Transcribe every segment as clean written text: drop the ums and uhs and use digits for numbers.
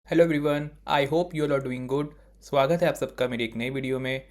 Hello everyone, I hope you all are doing good. स्वागत है आप सबका मेरी एक नई वीडियो में।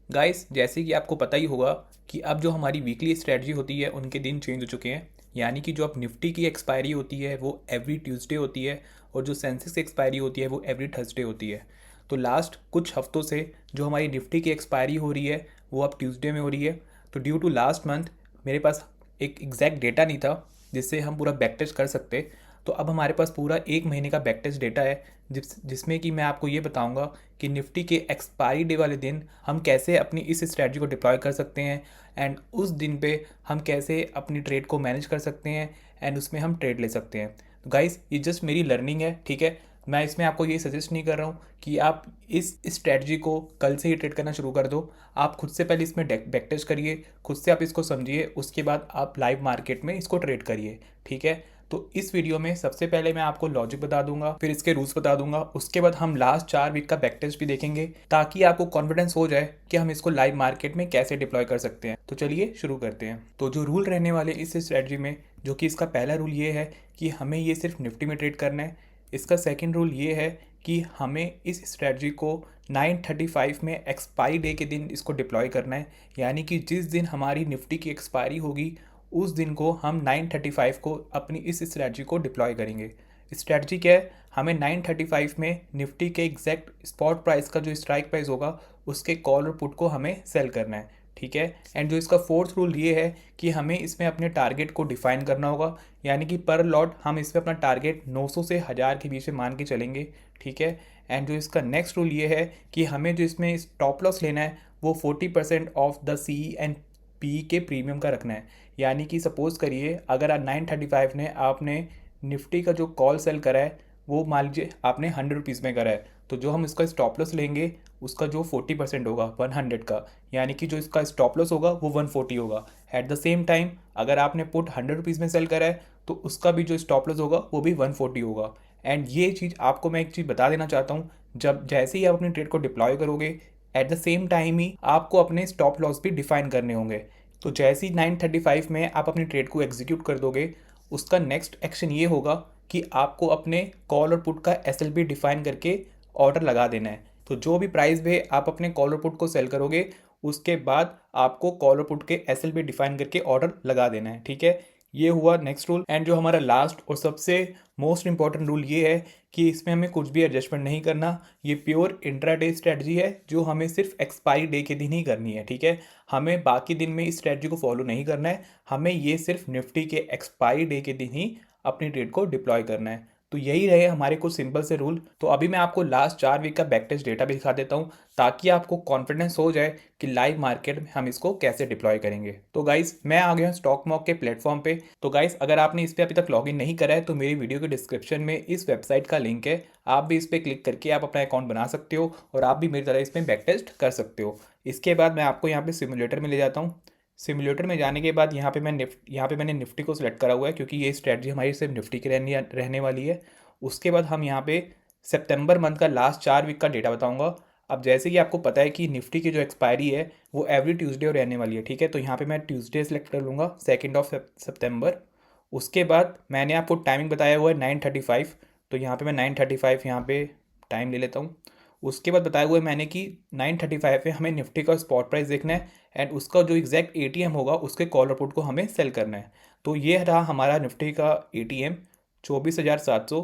गाइस, जैसे कि आपको पता ही होगा कि अब जो हमारी वीकली स्ट्रेटजी होती है उनके दिन चेंज हो चुके हैं। यानी कि जो अब निफ्टी की एक्सपायरी होती है वो एवरी ट्यूसडे होती है और जो सेंसेक्स की एक्सपायरी होती है वो एवरी थर्सडे होती है। तो लास्ट कुछ हफ्तों से जो हमारी निफ्टी की एक्सपायरी हो रही है वो अब ट्यूसडे में हो रही है। तो ड्यू टू लास्ट मंथ मेरे पास एक एग्जैक्ट डेटा नहीं था जिससे हम पूरा बैक टेस्ट कर सकते। तो अब हमारे पास पूरा एक महीने का बैक टेस्ट डेटा है जिसमें कि मैं आपको ये बताऊंगा कि निफ्टी के एक्सपायरी डे वाले दिन हम कैसे अपनी इस स्ट्रैटेजी को डिप्लॉय कर सकते हैं एंड उस दिन पे हम कैसे अपनी ट्रेड को मैनेज कर सकते हैं एंड उसमें हम ट्रेड ले सकते हैं। तो गाइस, ये जस्ट मेरी लर्निंग है, ठीक है। मैं इसमें आपको ये सजेस्ट नहीं कर रहा हूँ कि आप इस स्ट्रैटेजी को कल से ही ट्रेड करना शुरू कर दो। आप खुद से पहले इसमें बैक टेस्ट करिए, खुद से आप इसको समझिए, उसके बाद आप लाइव मार्केट में इसको ट्रेड करिए, ठीक है। तो इस वीडियो में सबसे पहले मैं आपको लॉजिक बता दूंगा, फिर इसके रूल्स बता दूंगा, उसके बाद हम लास्ट 4 वीक का बैक टेस्ट भी देखेंगे ताकि आपको कॉन्फिडेंस हो जाए कि हम इसको लाइव मार्केट में कैसे डिप्लॉय कर सकते हैं। तो चलिए शुरू करते हैं। तो जो रूल रहने वाले इस स्ट्रेटजी में, जो कि इसका पहला रूल ये है कि हमें ये सिर्फ निफ्टी में ट्रेड करना है। इसका सेकेंड रूल ये है कि हमें इस स्ट्रेटजी को 9:35 में एक्सपायरी डे के दिन इसको डिप्लॉय करना है। यानी कि जिस दिन हमारी निफ्टी की एक्सपायरी होगी उस दिन को हम 9:35 को अपनी इस स्ट्रैटी को डिप्लॉय करेंगे। स्ट्रैटी क्या है? हमें 9:35 में निफ्टी के एग्जैक्ट स्पॉट प्राइस का जो स्ट्राइक प्राइस होगा उसके कॉल और पुट को हमें सेल करना है, ठीक है। एंड जो इसका फोर्थ रूल ये है कि हमें इसमें अपने टारगेट को डिफाइन करना होगा। यानी कि पर लॉट हम इसमें अपना टारगेट 900 से 1000 के बीच में मान के चलेंगे, ठीक है। एंड जो इसका नेक्स्ट रूल ये है कि हमें जो इसमें स्टॉप लॉस लेना है वो 40% of the C and P के प्रीमियम का रखना है। यानी कि सपोज़ करिए अगर आज 9:35 ने आपने निफ्टी का जो कॉल सेल करा है वो मान लीजिए आपने 100 रुपीज़ में करा है, तो जो हम इसका स्टॉप लॉस लेंगे उसका जो 40% होगा 100 का, यानी कि जो इसका स्टॉप लॉस होगा वो 140 होगा। एट द सेम टाइम अगर आपने पुट 100 रुपीज़ में सेल करा है तो उसका भी जो स्टॉप लॉस होगा वो भी 140 होगा। एंड ये चीज़ आपको मैं एक चीज़ बता देना चाहता हूँ, जब जैसे ही आप अपनी ट्रेड को डिप्लॉय करोगे एट द सेम टाइम ही आपको अपने स्टॉप लॉस भी डिफाइन करने होंगे। तो जैसे ही 9:35 में आप अपनी ट्रेड को एग्जीक्यूट कर दोगे उसका नेक्स्ट एक्शन ये होगा कि आपको अपने कॉल और पुट का एसएलपी डिफाइन करके ऑर्डर लगा देना है। तो जो भी प्राइस पे आप अपने कॉल और पुट को सेल करोगे उसके बाद आपको कॉल और पुट के एसएलपी डिफाइन करके ऑर्डर लगा देना है, ठीक है। ये हुआ नेक्स्ट रूल। एंड जो हमारा लास्ट और सबसे मोस्ट इंपॉर्टेंट रूल ये है कि इसमें हमें कुछ भी एडजस्टमेंट नहीं करना। ये प्योर इंट्राडे स्ट्रेटजी है जो हमें सिर्फ एक्सपायरी डे के दिन ही करनी है, ठीक है। हमें बाकी दिन में इस स्ट्रेटजी को फॉलो नहीं करना है, हमें ये सिर्फ निफ्टी के एक्सपायरी डे के दिन ही अपनी ट्रेड को डिप्लॉय करना है। तो यही रहे हमारे कुछ सिंपल से रूल। तो अभी मैं आपको लास्ट 4 वीक का बैक टेस्ट डेटा भी दिखा देता हूँ ताकि आपको कॉन्फिडेंस हो जाए कि लाइव मार्केट में हम इसको कैसे डिप्लॉय करेंगे। तो गाइस, मैं आ गया हूँ स्टॉक मॉक के प्लेटफॉर्म पे। तो गाइस, अगर आपने इस पर अभी तक लॉगिन नहीं करा है तो मेरी वीडियो के डिस्क्रिप्शन में इस वेबसाइट का लिंक है, आप भी इस पर क्लिक करके आप अपना अकाउंट बना सकते हो और आप भी मेरी तरह इसमें बैक टेस्ट कर सकते हो। इसके बाद मैं आपको यहाँ पे सिमुलेटर में ले जाता हूँ। सिमुलेटर में जाने के बाद यहाँ पे मैंने निफ्टी को सिलेक्ट करा हुआ है क्योंकि ये स्ट्रेटजी हमारी सिर्फ निफ्टी की रहने वाली है। उसके बाद हम यहाँ पे सितंबर मंथ का लास्ट 4 वीक का डेटा बताऊंगा। अब जैसे कि आपको पता है कि निफ्टी की जो एक्सपायरी है वो एवरी ट्यूसडे और रहने वाली है, ठीक है। तो यहाँ पे मैं ट्यूसडे सेलेक्ट कर लूँगा, 2 सितंबर। उसके बाद मैंने आपको टाइमिंग बताया हुआ है 9:35, तो यहाँ पे मैं 9:35 यहाँ पे टाइम ले लेता हूँ। उसके बाद बताया हुआ है मैंने कि 9:35 में हमें निफ्टी का स्पॉट प्राइस देखना है एंड उसका जो एग्जैक्ट एटीएम होगा उसके कॉल पुट को हमें सेल करना है। तो ये रहा हमारा निफ्टी का एटीएम 24,700।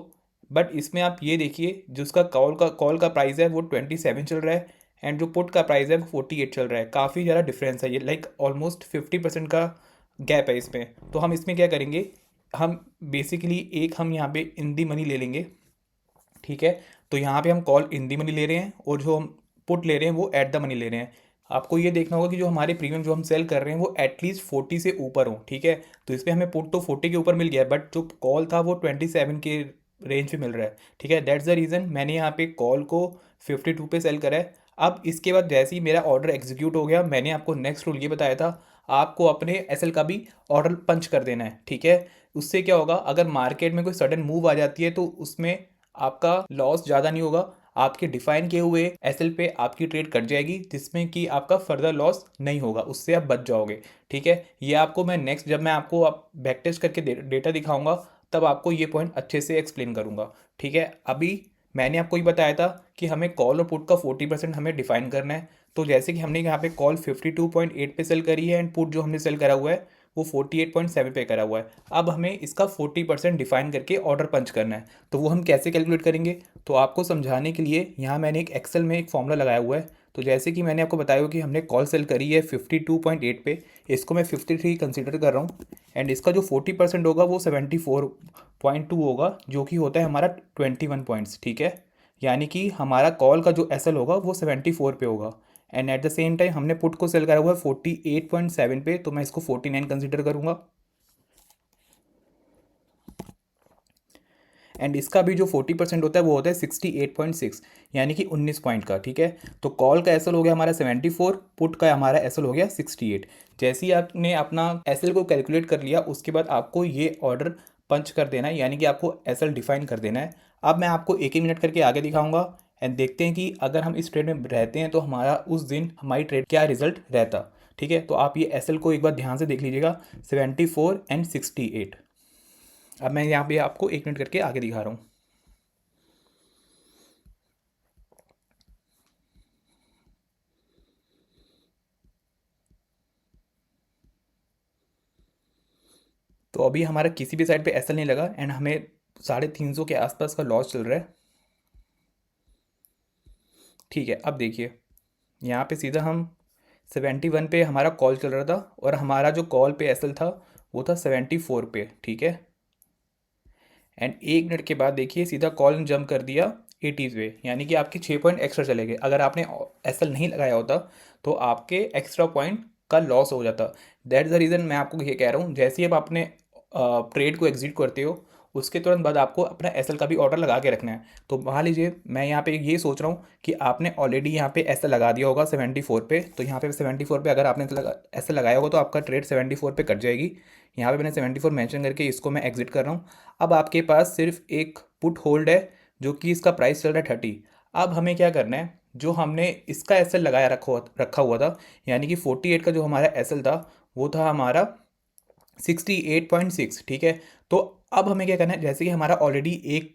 बट इसमें आप ये देखिए जो उसका कॉल का प्राइस है वो 27 चल रहा है एंड जो पुट का प्राइस है वो 48 चल रहा है। काफ़ी ज़्यादा डिफरेंस है, ये लाइक ऑलमोस्ट 50% का गैप है इसमें। तो हम इसमें क्या करेंगे, हम बेसिकली हम यहाँ पे इन दी मनी ले लेंगे, ठीक है। तो यहाँ पे हम कॉल इन दी मनी ले रहे हैं और जो हम पुट ले रहे हैं वो एट द मनी ले रहे हैं। आपको ये देखना होगा कि जो हमारे प्रीमियम जो हम सेल कर रहे हैं वो एटलीस्ट 40 से ऊपर हो, ठीक है। तो इसमें हमें पुट तो 40 के ऊपर मिल गया है बट जो कॉल था वो 27 के रेंज पे मिल रहा है, ठीक है। दैट्स द रीज़न मैंने यहाँ पे कॉल को 52 पे सेल करा है। अब इसके बाद जैसे ही मेरा ऑर्डर एग्जीक्यूट हो गया, मैंने आपको नेक्स्ट रूल ये बताया था, आपको अपने एसएल का भी ऑर्डर पंच कर देना है, ठीक है। उससे क्या होगा, अगर मार्केट में कोई सडन मूव आ जाती है तो उसमें आपका लॉस ज़्यादा नहीं होगा। आपके डिफाइन किए हुए एसएल पे आपकी ट्रेड कट जाएगी जिसमें कि आपका फर्दर लॉस नहीं होगा, उससे आप बच जाओगे, ठीक है। ये आपको मैं नेक्स्ट जब मैं आपको बैक टेस्ट करके डेटा दिखाऊंगा तब आपको ये पॉइंट अच्छे से एक्सप्लेन करूंगा, ठीक है। अभी मैंने आपको ये बताया था कि हमें कॉल और पुट का 40% हमें डिफाइन करना है। तो जैसे कि हमने यहाँ पे कॉल 52.8 पे सेल करी है एंड पुट जो हमने सेल करा हुआ है वो 48.7 पे करा हुआ है। अब हमें इसका 40% डिफाइन करके ऑर्डर पंच करना है। तो वो हम कैसे कैलकुलेट करेंगे, तो आपको समझाने के लिए यहाँ मैंने एक एक्सेल में एक फॉर्मूला लगाया हुआ है। तो जैसे कि मैंने आपको बताया कि हमने कॉल सेल करी है 52.8 पे, इसको मैं 53 कंसिडर कर रहा हूँ एंड इसका जो 40% होगा वो 74.2 होगा, जो कि होता है हमारा 21 पॉइंट्स, ठीक है। यानी कि हमारा कॉल का जो एस एल होगा वो 74 पे होगा and at the same time हमने पुट को सेल करा हुआ है 48.7 पे, तो मैं इसको 49 कंसिडर करूँगा। एंड इसका भी जो 40% होता है वो होता है 68.6, यानी कि 19 पॉइंट का, ठीक है। तो कॉल का एसएल हो गया हमारा 74, पुट का हमारा एसएल हो गया 68। जैसे ही आपने अपना एसएल को कैलकुलेट कर लिया उसके बाद आपको ये ऑर्डर पंच कर देना है, यानी कि आपको एसएल डिफाइन कर देना है। अब मैं आपको एक एक मिनट करके आगे दिखाऊंगा एंड देखते हैं कि अगर हम इस ट्रेड में रहते हैं तो हमारा उस दिन हमारी ट्रेड क्या रिजल्ट रहता, ठीक है। तो आप ये एसएल को एक बार ध्यान से देख लीजिएगा, 74 एंड 68। अब मैं यहाँ पे आपको एक मिनट करके आगे दिखा रहा हूँ। तो अभी हमारा किसी भी साइड पे एसएल नहीं लगा एंड हमें 350 के आसपास का लॉस चल रहा है, ठीक है। अब देखिए यहाँ पे सीधा हम 71 पे हमारा कॉल चल रहा था और हमारा जो कॉल पे एसएल था वो था 74 पे, ठीक है। एंड एक मिनट के बाद देखिए सीधा कॉल ने जंप कर दिया 80 पे, यानी कि आपके 6 पॉइंट एक्स्ट्रा चले गए। अगर आपने एसएल नहीं लगाया होता तो आपके एक्स्ट्रा पॉइंट का लॉस हो जाता। दैट इज़ द रीज़न मैं आपको ये कह रहा हूँ, जैसे ही आप अपने ट्रेड को एग्जिट करते हो उसके तुरंत बाद आपको अपना एसएल का भी ऑर्डर लगा के रखना है। तो मान लीजिए मैं यहाँ पे ये सोच रहा हूँ कि आपने ऑलरेडी यहाँ पे एसएल लगा दिया होगा 74 पे, तो यहाँ पे 74 पे अगर आपने एसएल लगाया होगा तो आपका ट्रेड 74 पे कट जाएगी। यहाँ पे मैंने 74 मेंशन करके इसको मैं एग्जिट कर रहा हूँ। अब आपके पास सिर्फ एक पुट होल्ड है जो कि इसका प्राइस चल रहा है 30। अब हमें क्या करना है, जो हमने इसका एसएल लगाया रखा हुआ था, यानी कि 48 का जो हमारा एसएल था वो था हमारा 68.6, ठीक है। तो अब हमें क्या करना है, जैसे कि हमारा ऑलरेडी एक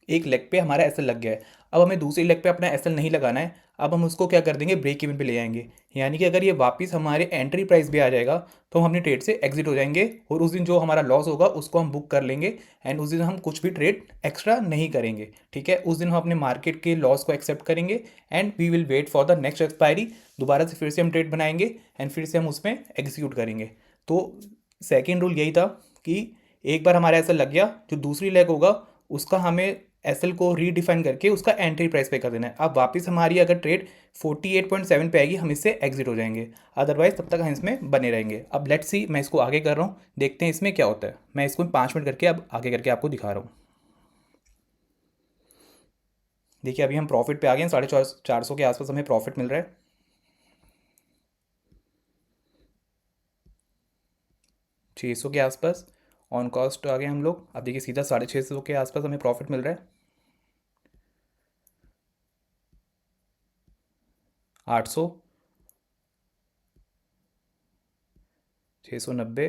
एक लेग पे हमारा एसएल लग गया है, अब हमें दूसरी लेग पे अपना एसएल नहीं लगाना है। अब हम उसको क्या कर देंगे, ब्रेक इवन पे ले आएंगे, यानी कि अगर ये वापस हमारे एंट्री प्राइस पे आ जाएगा तो हम अपनी ट्रेड से एग्जिट हो जाएंगे और उस दिन जो हमारा लॉस होगा उसको हम बुक कर लेंगे एंड उस दिन हम कुछ भी ट्रेड एक्स्ट्रा नहीं करेंगे, ठीक है। उस दिन हम अपने मार्केट के लॉस को एक्सेप्ट करेंगे and we will wait for the next expiry. दोबारा से फिर से हम ट्रेड बनाएंगे एंड फिर से हम उसमें एग्जीक्यूट करेंगे। तो सेकेंड रूल यही था कि एक बार हमारा एसएल लग गया, जो दूसरी लेग होगा उसका हमें एसएल को रीडिफाइन करके उसका एंट्री प्राइस पे कर देना है। अब वापस हमारी अगर ट्रेड 48.7 पे आएगी हम इससे एग्जिट हो जाएंगे, अदरवाइज तब तक हम इसमें बने रहेंगे। अब लेट्स सी, मैं इसको आगे कर रहा हूँ, देखते हैं इसमें क्या होता है। मैं इसको 5 मिनट करके अब आगे करके आपको दिखा रहा हूँ। देखिए अभी हम प्रॉफिट पे आ गए हैं, 450 के आसपास हमें प्रॉफिट मिल रहा है। 600 के आसपास ऑन कॉस्ट आ गए हम लोग। अब देखिए सीधा 650 के आसपास हमें प्रॉफिट मिल रहा है। 800, 690,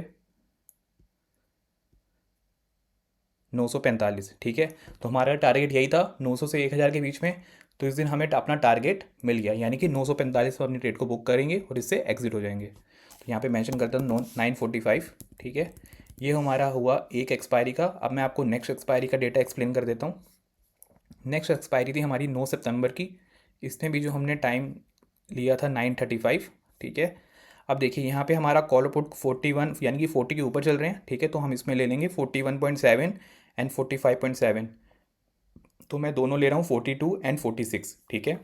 945, ठीक है। तो हमारा टारगेट यही था 900 से 1000 के बीच में। तो इस दिन हमें अपना टारगेट मिल गया, यानी कि 945 पर अपनी ट्रेड को बुक करेंगे और इससे एग्जिट हो जाएंगे। तो यहाँ पे मेंशन करता हूँ 945, ठीक है। ये हमारा हुआ एक एक्सपायरी का। अब मैं आपको नेक्स्ट एक्सपायरी का डेटा एक्सप्लेन कर देता हूँ। नेक्स्ट एक्सपायरी थी हमारी 9 सितंबर की। इसमें भी जो हमने टाइम लिया था 9:35, ठीक है। अब देखिए यहाँ पे हमारा कॉल पुट 41 यानी कि 40 के ऊपर चल रहे हैं, ठीक है। तो हम इसमें ले लेंगे 41.7 एंड 45.7। तो मैं दोनों ले रहा हूँ 42 एंड 46, ठीक है।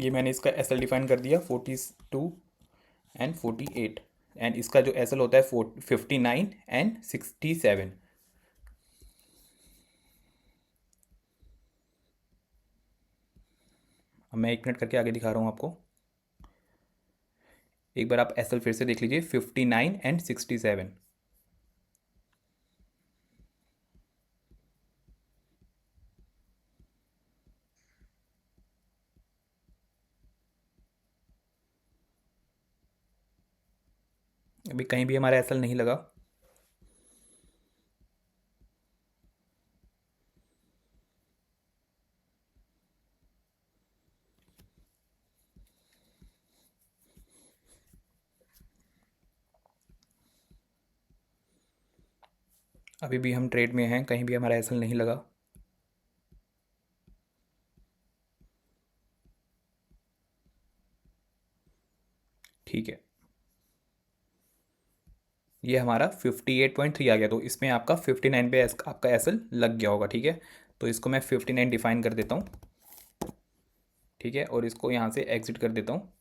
ये मैंने इसका एस एल डिफाइन कर दिया 42 एंड 48 एंड इसका जो एस एल होता है 59 एंड 67। अब मैं एक मिनट करके आगे दिखा रहा हूँ आपको। एक बार आप एस एल फिर से देख लीजिए, 59 एंड 67। अभी कहीं भी हमारा एस एल नहीं लगा। अभी भी हम ट्रेड में हैं, कहीं भी हमारा एसएल नहीं लगा। ठीक है, ये हमारा 58.3 आ गया, तो इसमें आपका 59 पे आपका एसएल लग गया होगा। ठीक है, तो इसको मैं 59 डिफाइन कर देता हूँ। ठीक है, और इसको यहाँ से एग्जिट कर देता हूँ।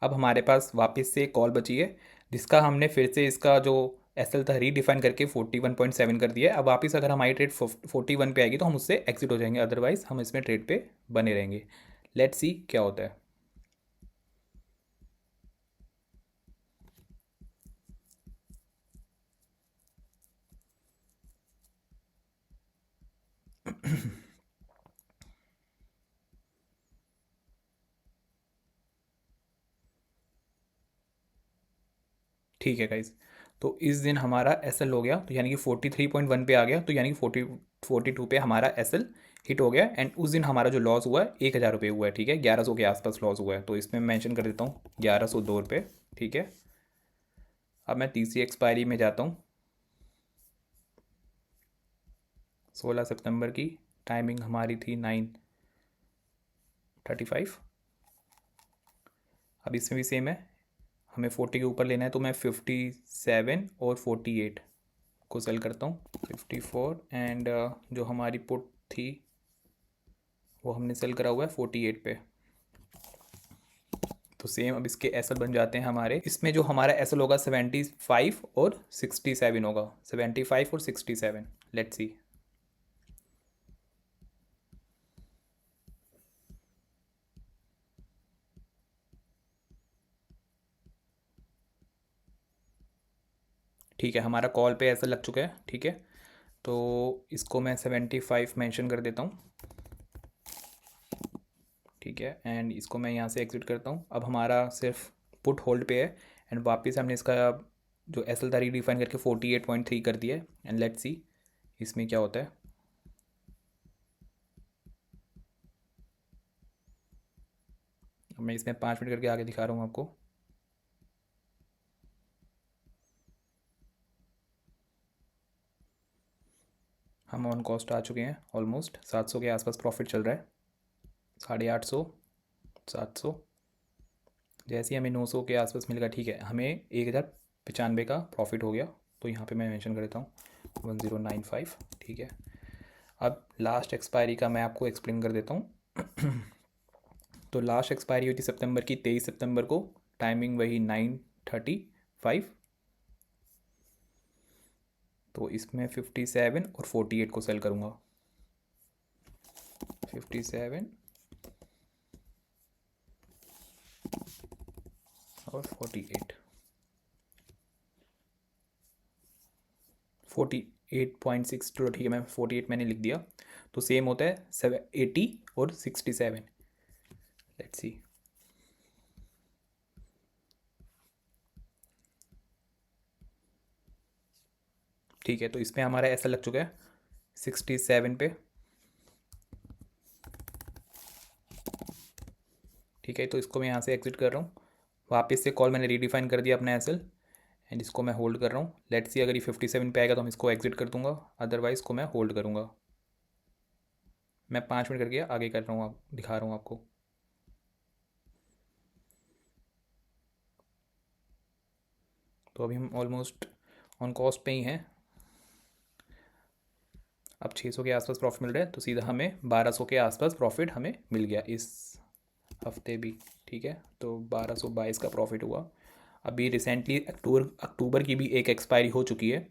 अब हमारे पास वापस से कॉल बची है, जिसका हमने फिर से इसका जो एसएल था रीडिफाइन करके 41.7 कर दिया है। अब वापस अगर हमारी ट्रेड 41 पे आएगी तो हम उससे एग्जिट हो जाएंगे, अदरवाइज हम इसमें ट्रेड पे बने रहेंगे। लेट्स सी क्या होता है। ठीक है गाइज, तो इस दिन हमारा एस एल हो गया, तो यानी कि 43.1 पे आ गया, तो यानी कि 42 पे हमारा एस एल हिट हो गया। एंड उस दिन हमारा जो लॉस हुआ है 1,000 रुपये हुआ है। ठीक है, 1100 के आसपास लॉस हुआ है, तो इसमें मेंशन कर देता हूँ 1102 रुपये। ठीक है, अब मैं तीसरी एक्सपायरी में जाता हूँ, 16 सितंबर की। टाइमिंग हमारी थी 9:35। अब इसमें भी सेम है, हमें 40 के ऊपर लेना है, तो मैं 57 और 48 को सेल करता हूँ। 54 एंड जो हमारी पुट थी वो हमने सेल करा हुआ है 48 पे। तो सेम अब इसके एसएल बन जाते हैं हमारे, इसमें जो हमारा एसएल होगा 75 और 67 होगा, 75 और 67। Let's see. ठीक है, हमारा कॉल पे ऐसा लग चुका है। ठीक है, तो इसको मैं 75 मेंशन कर देता हूँ। ठीक है, एंड इसको मैं यहाँ से एग्जिट करता हूँ। अब हमारा सिर्फ पुट होल्ड पे है, एंड वापस हमने इसका जो एस एल था रीडिफाइन करके 48.3 कर दिया है। एंड लेट्स सी इसमें क्या होता है। अब मैं इसमें 5 मिनट करके आगे दिखा रहा हूँ आपको। हम ऑन कॉस्ट आ चुके हैं, ऑलमोस्ट 700 के आसपास प्रॉफिट चल रहा है, 850, 700। जैसे ही हमें 900 के आसपास मिलेगा, ठीक है, हमें 1095 का प्रॉफिट हो गया। तो यहाँ पे मैं मेंशन कर देता हूँ 1095। ठीक है, अब लास्ट एक्सपायरी का मैं आपको एक्सप्लेन कर देता हूँ। तो लास्ट एक्सपायरी हुई थी सितंबर की, 23 सितंबर को। टाइमिंग वही 9:35। तो इसमें 57 और 48 को सेल करूँगा। 57 और 48, 48.6, चलो ठीक है, मैं 48 मैंने लिख दिया। तो सेम होता है 80 और 67। Let's see. ठीक है, तो इसमें हमारा ऐसा लग चुका है 67 पे। ठीक है, तो इसको मैं यहाँ से एग्जिट कर रहा हूँ। वापस से कॉल मैंने रीडिफाइन कर दिया अपना एसएल, एंड इसको मैं होल्ड कर रहा हूँ। लेट्स सी, अगर ये 57 पे आएगा तो हम इसको एग्जिट कर दूंगा, अदरवाइज़ को मैं होल्ड करूँगा। मैं 5 मिनट करके आगे कर रहा हूँ, आप दिखा रहा हूँ आपको। तो अभी हम ऑलमोस्ट ऑन कॉस्ट पे ही हैं। अब 600 के आसपास प्रॉफिट मिल रहा है, तो सीधा हमें 1200 के आसपास प्रॉफिट हमें मिल गया इस हफ्ते भी। ठीक है, तो 1222 का प्रॉफिट हुआ। अभी रिसेंटली अक्टूबर की भी एक एक्सपायरी हो चुकी है।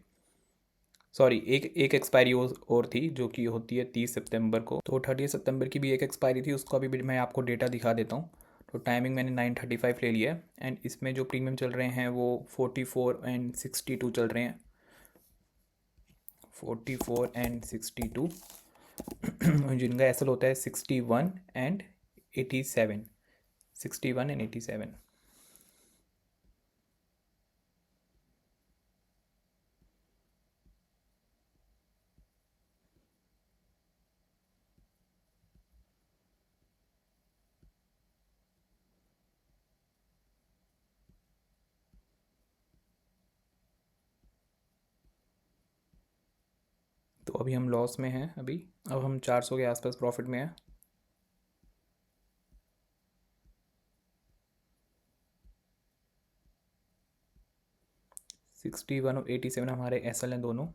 सॉरी, एक एक एक्सपायरी और थी जो कि होती है 30 सितंबर को। तो 30 सितंबर की भी एक एक्सपायरी थी, उसको अभी भी मैं आपको डेटा दिखा देता हूँ। तो टाइमिंग मैंने 9:35 ले लिया है, एंड इसमें जो प्रीमियम चल रहे हैं वो 44 एंड 62 चल रहे हैं। 44 एंड 62। जिनका एसल होता है 61 एंड 87। 61 एंड 87। तो अभी हम लॉस में हैं। अभी अब हम 400 के आसपास प्रॉफिट में हैं। $61 और $87 हमारे एसएल हैं दोनों।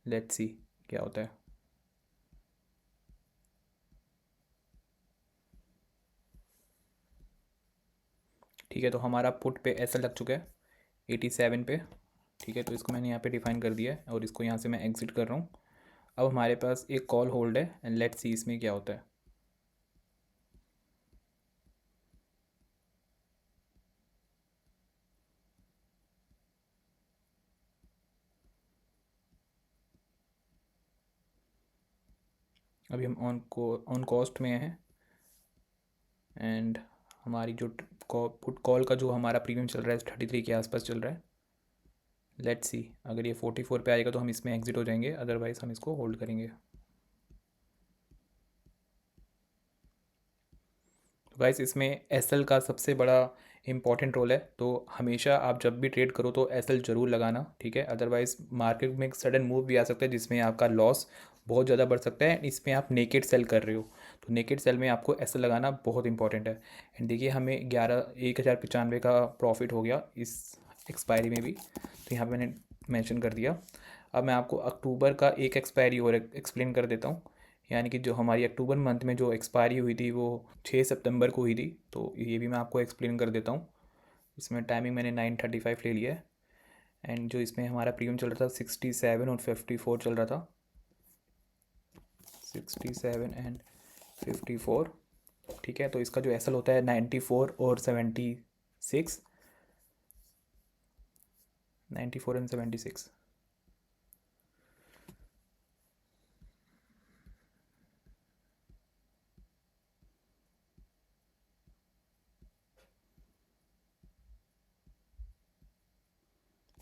लेट्स सी क्या होता है। ठीक है, तो हमारा पुट पे एसएल लग चुका है 87 पे। ठीक है, तो इसको मैंने यहाँ पे डिफाइन कर दिया है और इसको यहाँ से मैं एग्जिट कर रहा हूँ। अब हमारे पास एक कॉल होल्ड है एंड लेट्स सी इसमें क्या होता है। अभी हम ऑन कॉस्ट में हैं एंड हमारी जो पुट कॉल का जो हमारा प्रीमियम चल रहा है 33 के आसपास चल रहा है। लेट्स सी अगर ये 44 पे आएगा तो हम इसमें एग्जिट हो जाएंगे, अदरवाइज़ हम इसको होल्ड करेंगे। तो गाइस इसमें एसएल का सबसे बड़ा इंपॉर्टेंट रोल है, तो हमेशा आप जब भी ट्रेड करो तो एसएल ज़रूर लगाना। ठीक है, अदरवाइज़ मार्केट में एक सडन मूव भी आ सकता है जिसमें आपका लॉस बहुत ज़्यादा बढ़ सकता है। इसमें आप नेकेड सेल कर रहे हो तो नेकेड सेल में आपको एसएल लगाना बहुत इंपॉर्टेंट है। एंड देखिए हमें 1,095 का प्रॉफिट हो गया इस एक्सपायरी में भी, तो यहाँ पे मैंने मेंशन कर दिया। अब मैं आपको अक्टूबर का एक एक्सपायरी और एक्सप्लेन कर देता हूँ। यानी कि जो हमारी अक्टूबर मंथ में जो एक्सपायरी हुई थी वो 6 सितंबर को हुई थी, तो ये भी मैं आपको एक्सप्लेन कर देता हूँ। इसमें टाइमिंग मैंने 9:35 ले लिया है एंड जो इसमें हमारा प्रीमियम चल रहा था 67 और 54 चल रहा था। 67 एंड 54। ठीक है, तो इसका जो एसएल होता है 94 और 76। 94 एंड 76।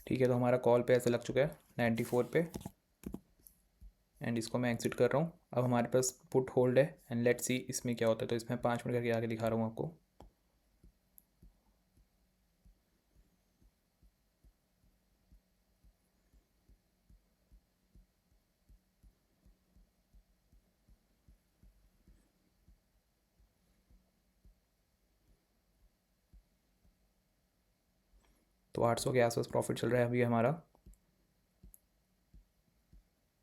ठीक है, तो हमारा कॉल पे ऐसा लग चुका है 94 पे एंड इसको मैं एग्जिट कर रहा हूँ। अब हमारे पास पुट होल्ड है एंड लेट्स सी इसमें क्या होता है। तो इसमें 5 मिनट करके आगे दिखा रहा हूँ आपको। तो 800 के आसपास प्रॉफिट चल रहा है अभी हमारा।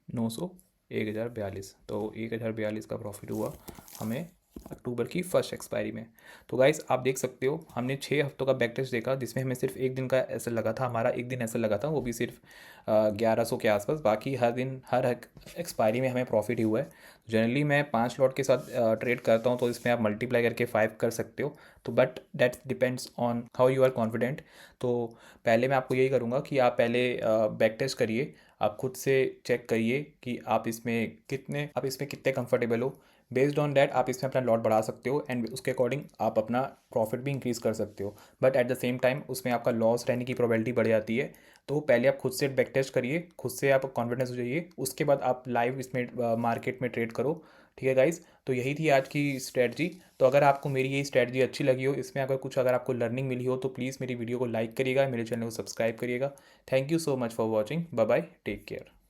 900 1042, तो 1042 का प्रॉफिट हुआ हमें अक्टूबर की फर्स्ट एक्सपायरी में। तो गाइस आप देख सकते हो हमने 6 हफ्तों का बैक टेस्ट देखा जिसमें हमें सिर्फ एक दिन का ऐसा लगा था, हमारा एक दिन ऐसा लगा था, वो भी सिर्फ 1100 के आसपास। बाकी हर दिन हर एक्सपायरी में हमें प्रॉफिट ही हुआ है। जनरली मैं 5 लॉट के साथ ट्रेड करता हूँ, तो इसमें आप मल्टीप्लाई करके 5 कर सकते हो। तो but that depends on how you are confident. तो पहले मैं आपको यही करूँगा कि आप पहले बैक टेस्ट करिए, आप खुद से चेक करिए कि आप इसमें कितने कंफर्टेबल हो। बेस्ड ऑन दैट आप इसमें अपना लॉट बढ़ा सकते हो एंड उसके अकॉर्डिंग आप अपना प्रॉफिट भी इंक्रीज़ कर सकते हो। But at the same time उसमें आपका लॉस रहने की प्रोबेबिलिटी बढ़ जाती है। तो पहले आप खुद से बैक टेस्ट करिए, खुद से आप कॉन्फिडेंस हो जाइए, उसके बाद आप लाइव इसमें मार्केट में ट्रेड करो। ठीक है गाइज, तो यही थी आज की स्ट्रैटी। तो अगर आपको मेरी ये स्ट्रैटी अच्छी लगी हो, इसमें अगर आपको लर्निंग मिली हो, तो प्लीज़ मेरी वीडियो को लाइक करिएगा, मेरे चैनल को सब्सक्राइब करिएगा। Thank you so much for watching. Bye bye, take care.